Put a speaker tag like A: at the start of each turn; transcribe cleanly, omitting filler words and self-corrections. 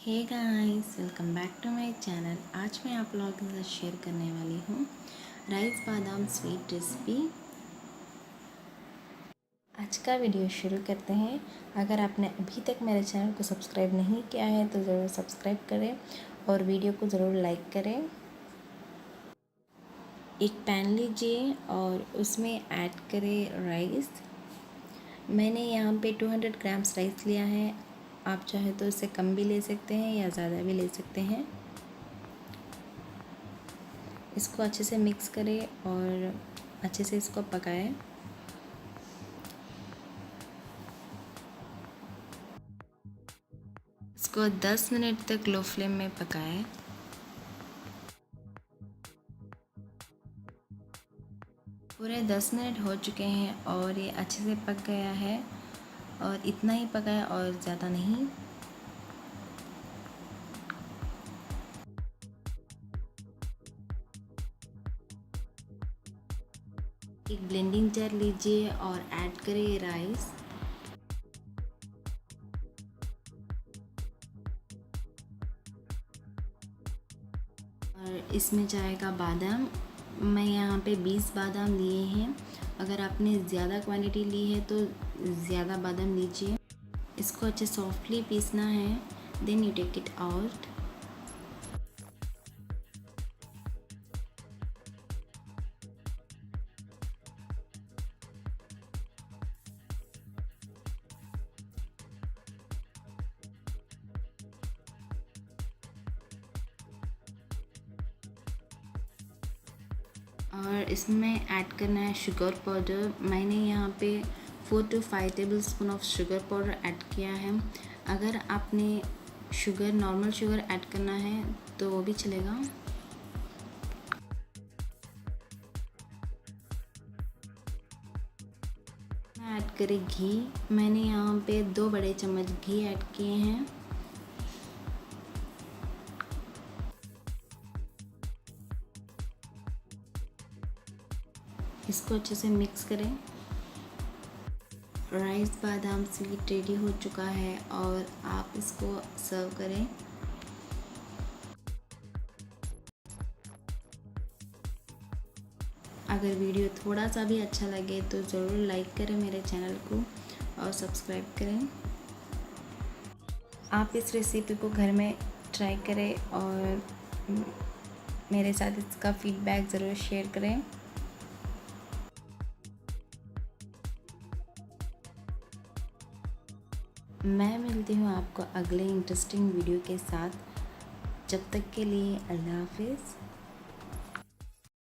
A: Hey guys, welcome back to my channel. आज मैं आप लोगों के साथ शेयर करने वाली हूँ राइस बादाम स्वीट रेसिपी। आज का वीडियो शुरू करते हैं। अगर आपने अभी तक मेरे चैनल को सब्सक्राइब नहीं किया है तो ज़रूर सब्सक्राइब करें और वीडियो को ज़रूर लाइक करें। एक पैन लीजिए और उसमें ऐड करें राइस। मैंने यहाँ पे 200 ग्राम्स राइस लिया है। आप चाहे तो इससे कम भी ले सकते हैं या ज़्यादा भी ले सकते हैं। इसको अच्छे से मिक्स करें और अच्छे से इसको पकाएं। इसको 10 मिनट तक लो फ्लेम में पकाएं। पूरे 10 मिनट हो चुके हैं और ये अच्छे से पक गया है, और इतना ही पकाएं और ज़्यादा नहीं। एक ब्लेंडिंग जार लीजिए और ऐड करिए राइस। और इसमें जाएगा बादाम। मैं यहाँ पे 20 बादाम लिए हैं। अगर आपने ज़्यादा क्वांटिटी ली है तो ज़्यादा बादाम लीजिए। इसको अच्छे सॉफ्टली पीसना है। Then you take it out. और इसमें ऐड करना है शुगर पाउडर। मैंने यहाँ पे 4 to 5 table spoon of sugar powder add किया है। अगर आपने नॉर्मल शुगर ऐड करना है तो वो भी चलेगा। ऐड करें घी। मैंने यहाँ पे 2 बड़े चम्मच घी ऐड किए हैं। इसको अच्छे से मिक्स करें। राइस बादाम स्वीट रेडी हो चुका है और आप इसको सर्व करें। अगर वीडियो थोड़ा सा भी अच्छा लगे तो ज़रूर लाइक करें मेरे चैनल को और सब्सक्राइब करें। आप इस रेसिपी को घर में ट्राई करें और मेरे साथ इसका फीडबैक ज़रूर शेयर करें। मैं मिलती हूँ आपको अगले इंटरेस्टिंग वीडियो के साथ। जब तक के लिए अल्लाह हाफिज़।